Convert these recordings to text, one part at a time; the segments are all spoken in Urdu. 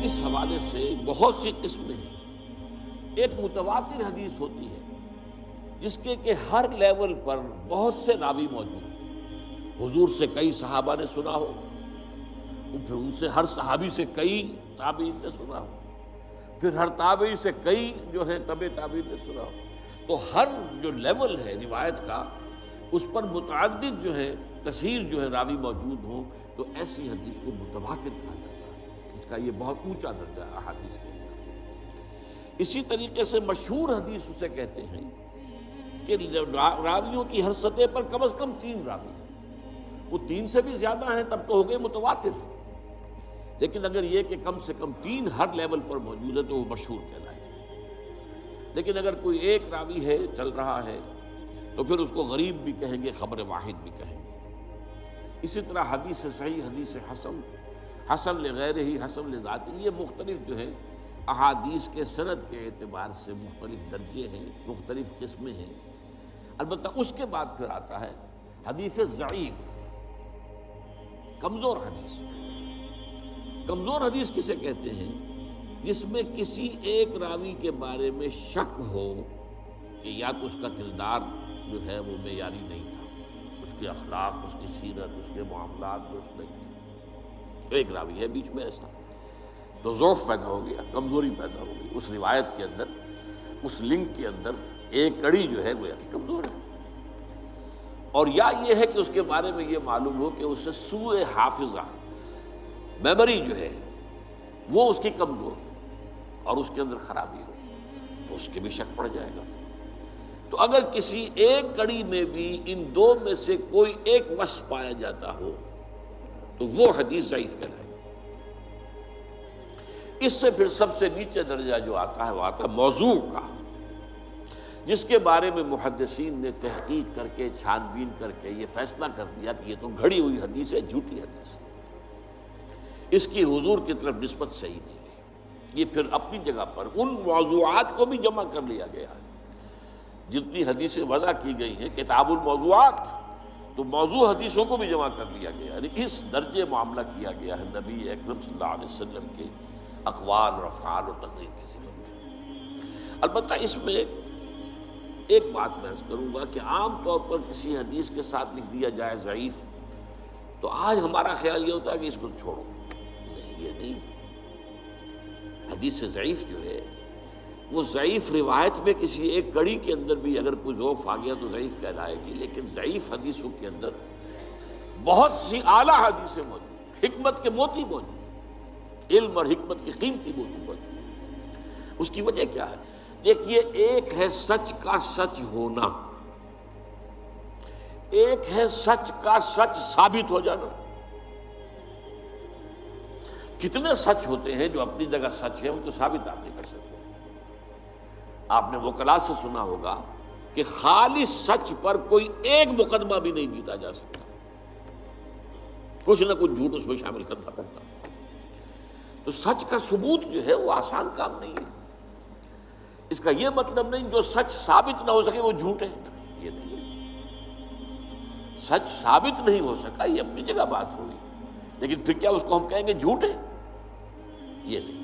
اس حوالے سے بہت سی قسمیں ہیں۔ ایک متواتر حدیث ہوتی ہے جس کے کہ ہر لیول پر بہت سے راوی موجود ہیں، حضور سے کئی صحابہ نے سنا ہو، پھر ان سے ہر صحابی سے کئی تابعین نے سنا ہو، پھر ہر تابعی سے کئی جو ہے تبع تابعین نے سنا ہو، تو ہر جو لیول ہے روایت کا اس پر متعدد جو ہے کثیر جو ہے راوی موجود ہوں، تو ایسی حدیث کو متواتر کہا جاتا ہے۔ اس کا یہ بہت اونچا درجہ ہے احادیث کے اندر۔ اسی طریقے سے مشہور حدیث اسے کہتے ہیں کہ راویوں کی ہر سطح پر کم از کم 3 راوی ہیں، وہ 3 سے بھی زیادہ ہیں تب تو ہو گئے متواتر، لیکن اگر یہ کہ کم سے کم 3 ہر لیول پر موجود ہے تو وہ مشہور کہلائے گا۔ لیکن اگر کوئی ایک راوی ہے چل رہا ہے تو پھر اس کو غریب بھی کہیں گے، خبر واحد بھی کہیں گے۔ اسی طرح حدیث صحیح، حدیث حسن، حسن لغیرہ ہی، حسن لذاتہ، یہ مختلف جو ہے احادیث کے سند کے اعتبار سے مختلف درجے ہیں، مختلف قسمیں ہیں۔ البتہ اس کے بعد پھر آتا ہے حدیث ضعیف، کمزور حدیث۔ کمزور حدیث کسے کہتے ہیں؟ جس میں کسی ایک راوی کے بارے میں شک ہو کہ یا تو اس کا کردار جو ہے وہ معیاری نہیں تھا، اس کے اخلاق، اس کی سیرت، اس کے معاملات درست نہیں تھے، تو ایک راوی ہے بیچ میں ایسا، تو ضعف پیدا ہو گیا، کمزوری پیدا ہو گئی اس روایت کے اندر، اس لنک کے اندر ایک کڑی جو ہے گویا کہ کمزور ہے۔ اور یا یہ ہے کہ اس کے بارے میں یہ معلوم ہو کہ اسے سوء حافظہ، میموری جو ہے وہ اس کی کمزور اور اس کے اندر خرابی ہو، تو اس کے بھی شک پڑ جائے گا۔ تو اگر کسی ایک کڑی میں بھی ان 2 میں سے کوئی ایک وصف پایا جاتا ہو تو وہ حدیث ضعیف کہلائے گی۔ اس سے پھر سب سے نیچے درجہ جو آتا ہے وہ آتا ہے موضوع کا، جس کے بارے میں محدثین نے تحقیق کر کے، چھان بین کر کے یہ فیصلہ کر دیا کہ یہ تو گھڑی ہوئی حدیث ہے، جھوٹی حدیث ہے، اس کی حضور کی طرف نسبت صحیح نہیں ہے۔ یہ پھر اپنی جگہ پر ان موضوعات کو بھی جمع کر لیا گیا ہے، جتنی حدیثیں وضع کی گئی ہیں کتاب الموضوعات، تو موضوع حدیثوں کو بھی جمع کر لیا گیا، یعنی اس درجے معاملہ کیا گیا ہے نبی اکرم صلی اللہ علیہ وسلم کے اقوال اور افعال و تقریر کے ضمن میں۔ البتہ اس میں ایک بات میں عرض کروں گا کہ عام طور پر کسی حدیث کے ساتھ لکھ دیا جائے ضعیف، تو آج ہمارا خیال یہ ہوتا ہے کہ اس کو چھوڑو، نہیں، یہ نہیں۔ حدیث ضعیف جو ہے وہ ضعیف روایت میں کسی ایک کڑی کے اندر بھی اگر کوئی ضعف آ گیا تو ضعیف کہلائے گی، لیکن ضعیف حدیثوں کے اندر بہت سی اعلیٰ حدیثیں موجود، حکمت کے موتی موجود، علم اور حکمت کی قیمتی موتی موجود۔ اس کی وجہ کیا ہے؟ دیکھیے، ایک ہے سچ کا سچ ہونا، ایک ہے سچ کا سچ ثابت ہو جانا۔ کتنے سچ ہوتے ہیں جو اپنی جگہ سچ ہے، ان کو ثابت آپ نہیں کر سکتے۔ آپ نے وکلاء سے سنا ہوگا کہ خالص سچ پر کوئی ایک مقدمہ بھی نہیں جیتا جا سکتا، کچھ نہ کچھ جھوٹ اس میں شامل کرنا پڑتا۔ تو سچ کا ثبوت جو ہے وہ آسان کام نہیں ہے۔ اس کا یہ مطلب نہیں جو سچ ثابت نہ ہو سکے وہ جھوٹ ہے، یہ نہیں ہے۔ سچ ثابت نہیں ہو سکا یہ اپنی جگہ بات ہوئی، لیکن پھر کیا اس کو ہم کہیں گے جھوٹ ہے؟ یہ نہیں۔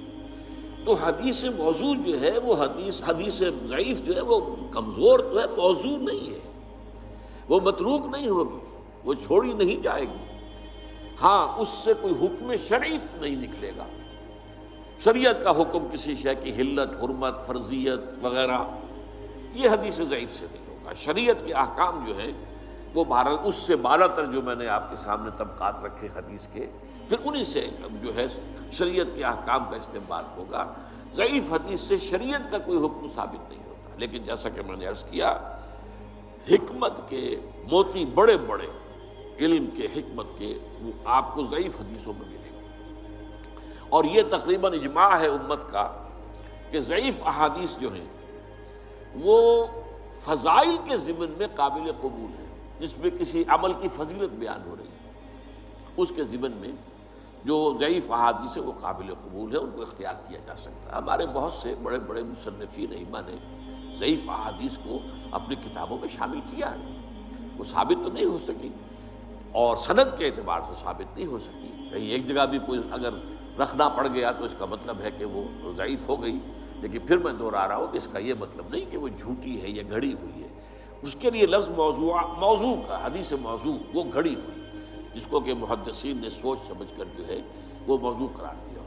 تو حدیث موضوع جو ہے وہ حدیث ضعیف جو ہے وہ کمزور تو ہے، موضوع نہیں ہے، وہ متروک نہیں ہوگی، وہ چھوڑی نہیں جائے گی۔ ہاں، اس سے کوئی حکم شرعی نہیں نکلے گا، شریعت کا حکم کسی شے کی حلت، حرمت، فرضیت وغیرہ، یہ حدیث ضعیف سے نہیں ہوگا۔ شریعت کے احکام جو ہیں وہ اس سے بالا تر جو میں نے آپ کے سامنے طبقات رکھے حدیث کے، پھر انہی سے جو ہے شریعت کے احکام کا استنباط ہوگا۔ ضعیف حدیث سے شریعت کا کوئی حکم ثابت نہیں ہوتا، لیکن جیسا کہ میں نے عرض کیا، حکمت کے موتی بڑے بڑے، علم کے، حکمت کے، وہ آپ کو ضعیف حدیثوں میں ملے گا۔ اور یہ تقریباً اجماع ہے امت کا کہ ضعیف احادیث جو ہیں وہ فضائل کے ضمن میں قابل قبول ہیں، جس میں کسی عمل کی فضیلت بیان ہو رہی ہے، اس کے ضمن میں جو ضعیف احادیث ہے وہ قابل قبول ہے، ان کو اختیار کیا جا سکتا ہے۔ ہمارے بہت سے بڑے بڑے مصنفین ائمہ نے ضعیف احادیث کو اپنی کتابوں میں شامل کیا ہے۔ وہ ثابت تو نہیں ہو سکی اور سند کے اعتبار سے ثابت نہیں ہو سکی، کہیں ایک جگہ بھی کوئی اگر رکھنا پڑ گیا تو اس کا مطلب ہے کہ وہ ضعیف ہو گئی، لیکن پھر میں دوہرا رہا ہوں کہ اس کا یہ مطلب نہیں کہ وہ جھوٹی ہے یا گھڑی ہوئی ہے۔ اس کے لیے لفظ موضوع کا، حدیث موضوع وہ گھڑی ہوئی، جس کو کہ محدثین نے سوچ سمجھ کر جو ہے وہ موضوع قرار دیا۔